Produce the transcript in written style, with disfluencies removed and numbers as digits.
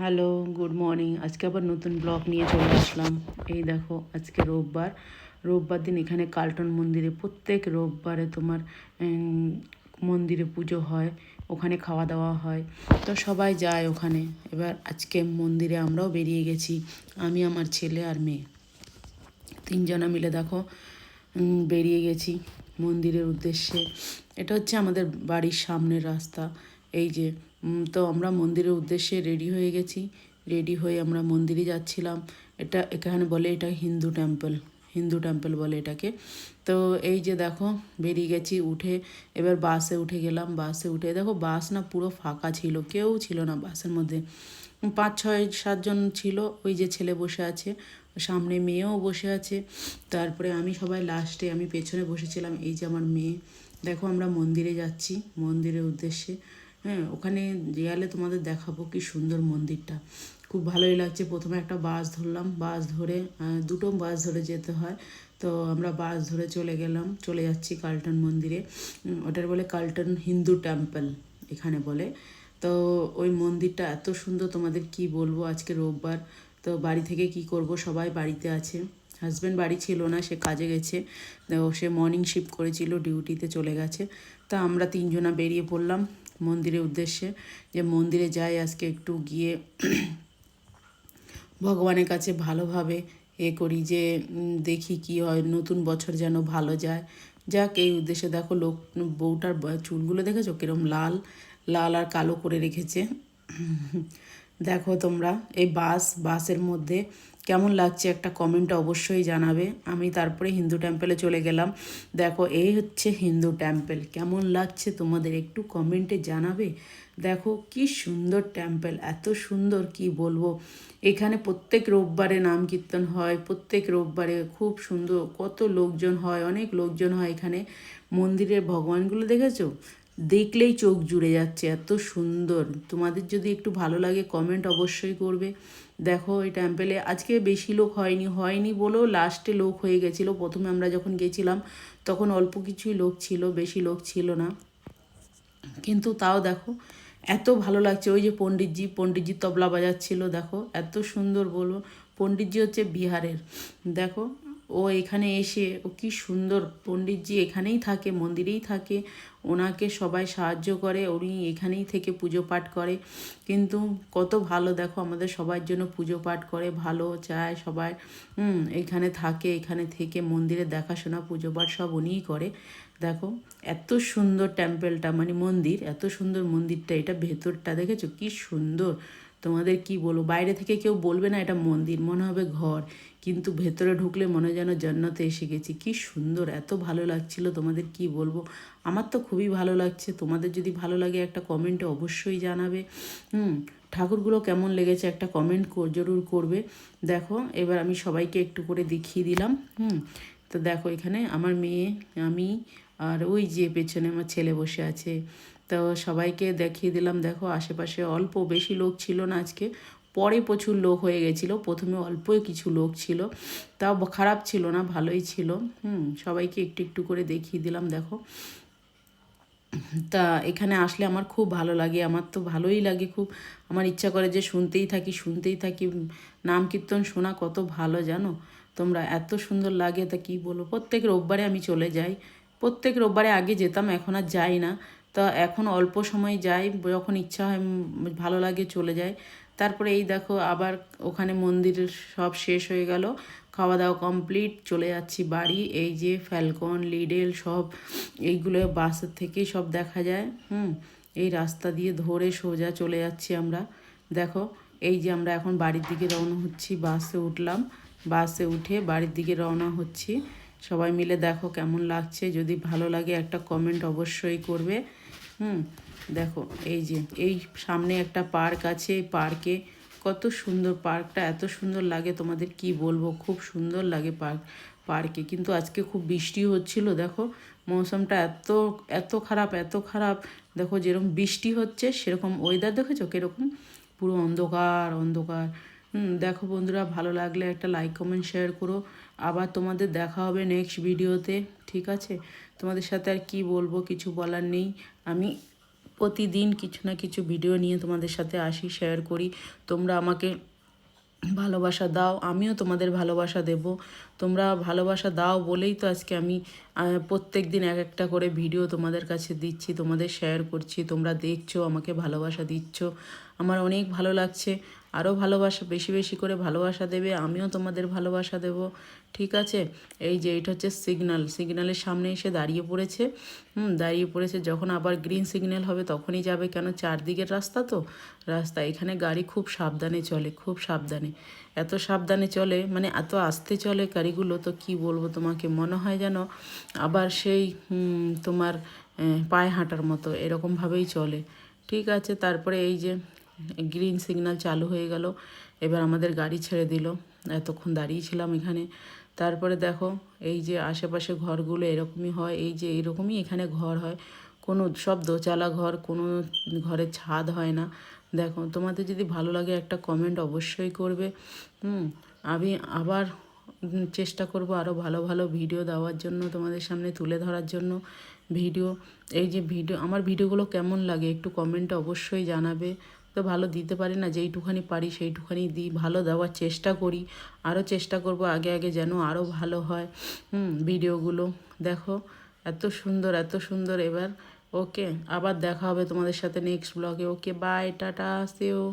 Hello, good morning. আজকে আবার নতুন ব্লগ নিয়ে চলে আসলাম। এই দেখো, আজকে রোববার। রোববার দিন এখানে কার্লটন মন্দিরে প্রত্যেক রোববারে তোমার মন্দিরে পুজো হয়, ওখানে খাওয়া দাওয়া হয়। তো সবাই যায় ওখানে। এবার আজকে মন্দিরে আমরাও বেরিয়ে গেছি, আমি, আমার ছেলে আর মেয়ে। তিনজনা মিলে দেখো বেরিয়ে গেছি মন্দিরের উদ্দেশ্যে। এটা হচ্ছে আমাদের বাড়ির সামনের রাস্তা। এই যে তো আমরা মন্দিরের উদ্দেশ্যে রেডি হয়ে গেছি। রেডি হয়ে আমরা মন্দিরে যাচ্ছিলাম। এখানে বলে এটা হিন্দু টেম্পল, হিন্দু টেম্পল বলে এটাকে। তো এই যে দেখো বেরিয়ে গেছি, উঠে এবার বাসে উঠে গেলাম। বাসে উঠে দেখো বাস না পুরো ফাঁকা ছিল, কেউ ছিল না বাসের মধ্যে। 5, 6, 7 জন ছিল। ওই যে ছেলে বসে আছে, সামনে মেয়েও বসে আছে। তারপরে আমি সবাই লাস্টে, আমি পেছনে বসেছিলাম। এই যে আমার মেয়ে। দেখো আমরা মন্দিরে যাচ্ছি, মন্দিরের উদ্দেশ্যে। হ্যাঁ, ওখানে গেলে তোমাদের দেখাবো কি সুন্দর মন্দিরটা। খুব ভালোই লাগছে। প্রথমে একটা বাস ধরলাম, বাস ধরে দুটো বাস ধরে যেতে হয়। তো আমরা বাস ধরে চলে যাচ্ছি কার্লটন মন্দিরে। ওটার বলে কার্লটন হিন্দু টেম্পল এখানে বলে। তো ওই মন্দিরটা এত সুন্দর, তোমাদের কি বলবো। আজকে রোববার, তো বাড়ি থেকে কি করব, সবাই বাড়িতে আছে। হাজব্যান্ড বাড়ি ছিল না, সে কাজে গেছে। সে মর্নিং শিফট করেছিল, ডিউটিতে চলে গেছে। তা আমরা তিনজনা বেরিয়ে পড়লাম মন্দিরের উদ্দেশ্যে, যে মন্দিরে যাই আজকে একটু গিয়ে ভগবানের কাছে ভালোভাবে করি, যে দেখি কি হয়, নতুন বছর যেন ভালো যায়। যাক, এই উদ্দেশ্যে দেখো বউটার চুলগুলো দেখেছো কিরম লাল লাল আর কালো করে রেখেছে। দেখো তোমরা এই বাসের মধ্যে কেমন লাগছে একটা কমেন্টে অবশ্যই জানাবে। আমি তারপরে হিন্দু টেম্পলে চলে গেলাম। দেখো এই হচ্ছে হিন্দু টেম্পল, কেমন লাগছে তোমাদের একটু কমেন্টে জানাবে। দেখো কি সুন্দর টেম্পল, এত সুন্দর কি বলবো। এখানে প্রত্যেক রোববারে নাম কীর্তন হয়, প্রত্যেক রোববারে খুব সুন্দর, কত লোকজন হয়, অনেক লোকজন হয় এখানে। মন্দিরের ভগবানগুলো দেখেছো, দেখলেই চোখ জুড়ে যাচ্ছে, এত সুন্দর। তোমাদের যদি একটু ভালো লাগে কমেন্ট অবশ্যই করবে। দেখো এই টেম্পেলে আজকে বেশি লোক হয়নি বলেও লাস্টে লোক হয়ে গেছিলো। প্রথমে আমরা যখন গেছিলাম তখন অল্প কিছুই লোক ছিল, বেশি লোক ছিল না। কিন্তু তাও দেখো এত ভালো লাগছে। ওই যে পণ্ডিতজি তবলা বাজাচ্ছিল, দেখো এত সুন্দর বলবো। পণ্ডিতজি হচ্ছে বিহারের। দেখো ও এখানে এসে, ও কি সুন্দর, পণ্ডিতজি এখানেই থাকে, মন্দিরেই থাকে। ওনাকে সবাই সাহায্য করে, উনি এখানেই থেকে পুজো পাঠ করে। কিন্তু কত ভালো, দেখো আমাদের সবার জন্য পুজো পাঠ করে, ভালো চায় সবাই। এখানে থাকে, এখানে থেকে মন্দিরে দেখাশোনা, পুজো পাঠ সব উনিই করে। দেখো এত সুন্দর টেম্পলটা, মানে মন্দির, এত সুন্দর মন্দিরটা। এটা ভেতরটা দেখেছো কি সুন্দর, তোমাদের কি বলবো। বাইরে থেকে কেউ বলবে না এটা মন্দির, মনে হবে ঘর। কিন্তু ভেতরে ঢুকলে মনে যেন জান্নাতে এসে গেছি। কি সুন্দর, এত ভালো লাগছিল, তোমাদের কি বলবো। আমার তো খুবই ভালো লাগছে। তোমাদের যদি ভালো লাগে একটা কমেন্টে অবশ্যই জানাবে। ঠাকুরগুলো কেমন লেগেছে একটা কমেন্ট জরুর করবে। দেখো এবার আমি সবাইকে একটু করে দেখিয়ে দিলাম। তো দেখো এখানে আমার মেয়ে, আমি, আর ওই যে পেছনে আমার ছেলে বসে আছে। তো সবাইকে দেখিয়ে দিলাম। দেখো আশেপাশে অল্প, বেশি লোক ছিল না আজকে। পরে প্রচুর লোক হয়ে গেছিলো, প্রথমে অল্পই কিছু লোক ছিল। তাও খারাপ ছিল না, ভালোই ছিল। সবাইকে একটু একটু করে দেখিয়ে দিলাম। দেখো তা এখানে আসলে আমার খুব ভালো লাগে, আমার তো ভালোই লাগে খুব। আমার ইচ্ছা করে যে শুনতেই থাকি। নাম কীর্তন শোনা কত ভালো জানো তোমরা, এত সুন্দর লাগে, তা কি বলবো। প্রত্যেক রোববারে আমি চলে যাই, প্রত্যেক রোববারে আগে যেতাম, এখন আর যাই না। তা এখন অল্প সময় যাই, যখন ইচ্ছা হয় ভালো লাগে চলে যাই। তারপরে এই দেখো আবার ওখানে মন্দিরের সব শেষ হয়ে গেল, খাওয়া দাওয়া কমপ্লিট, চলে যাচ্ছি বাড়ি। এই যে ফ্যালকন, লিডেল সব এইগুলো বাসের থেকেই সব দেখা যায়। এই রাস্তা দিয়ে ধরে সোজা চলে যাচ্ছি আমরা। দেখো এই যে আমরা এখন বাড়ির দিকে রওনা হচ্ছি, বাসে উঠলাম, বাসে উঠে বাড়ির দিকে রওনা হচ্ছি। সবাই মিলে দেখো কেমন লাগছে, যদি ভালো লাগে একটা কমেন্ট অবশ্যই করবে। দেখো এই যে এই সামনে একটা পার্ক আছে, এই পার্কে কত সুন্দর, পার্কটা এত সুন্দর লাগে, তোমাদের কি বলবো, খুব সুন্দর লাগে পার্কে। কিন্তু আজকে খুব বৃষ্টি হচ্ছিল। দেখো মৌসুমটা এত এত খারাপ, এত খারাপ। দেখো যেরকম বৃষ্টি হচ্ছে সেরকম ওয়েদার, দেখেছো কীরকম পুরো অন্ধকার অন্ধকার। দেখো বন্ধুরা, ভালো লাগলে একটা লাইক কমেন্ট শেয়ার করো। আবার তোমাদের দেখা হবে নেক্সট ভিডিওতে, ঠিক আছে। তোমাদের সাথে আর কি বলবো, কিছু বলার নেই। আমি প্রতিদিন কিছু না কিছু ভিডিও নিয়ে তোমাদের সাথে আসি, শেয়ার করি। তোমরা আমাকে ভালোবাসা দাও, আমিও তোমাদের ভালোবাসা দেব। তোমরা ভালোবাসা দাও বলেই তো আজকে আমি প্রত্যেক দিন এক একটা করে ভিডিও তোমাদের কাছে দিচ্ছি, তোমাদের শেয়ার করছি। তোমরা দেখছো, আমাকে ভালোবাসা দিচ্ছ, আমার অনেক ভালো লাগছে। আরও ভালোবাসা, বেশি বেশি করে ভালোবাসা দেবে, আমিও তোমাদের ভালোবাসা দেব। ঠিক আছে? এই যে এটা হচ্ছে সিগন্যাল, সিগন্যালের সামনে এসে দাঁড়িয়ে পড়েছে। দাঁড়িয়ে পড়েছে, যখন আবার গ্রিন সিগন্যাল হবে তখনই যাবে, কেন চারদিকের রাস্তা তো রাস্তা। এখানে গাড়ি খুব সাবধানে চলে, খুব সাবধানে, এত সাবধানে চলে, মানে এত আস্তে চলে গাড়িগুলো, তো কি বলবো তোমাকে, মনে হয় যেন আবার সেই তোমার পায়ে হাঁটার মতো এরকমভাবেই চলে। ঠিক আছে, তারপরে এই যে গ্রিন সিগন্যাল চালু হয়ে গেল, এবার আমাদের গাড়ি ছেড়ে দিল। এতক্ষণ দাঁড়িয়েছিলাম এখানে। তারপরে দেখো এই যে আশেপাশে ঘরগুলো এরকমই হয়, এই যে এরকমই এখানে ঘর হয়, কোনো সব দোচালা ঘর, কোনো ঘরের ছাদ হয় না। দেখো, তোমাদের যদি ভালো লাগে একটা কমেন্ট অবশ্যই করবে। আমি আবার চেষ্টা করব আরও ভালো ভালো ভিডিও দেওয়ার জন্য, তোমাদের সামনে তুলে ধরার জন্য ভিডিও। এই যে ভিডিও, আমার ভিডিওগুলো কেমন লাগে একটু কমেন্টে অবশ্যই জানাবে। তো ভালো দিতে পারি না, যেইটুখানি পারি সেইটুখানি দিই, ভালো দেওয়ার চেষ্টা করি। আরও চেষ্টা করব আগে আগে যেন আরও ভালো হয় ভিডিওগুলো। দেখো এত সুন্দর, এত সুন্দর। এবার ওকে, আবার দেখা হবে তোমাদের সাথে নেক্সট ব্লগে। ওকে, বাই, টাটা, সি ইউ।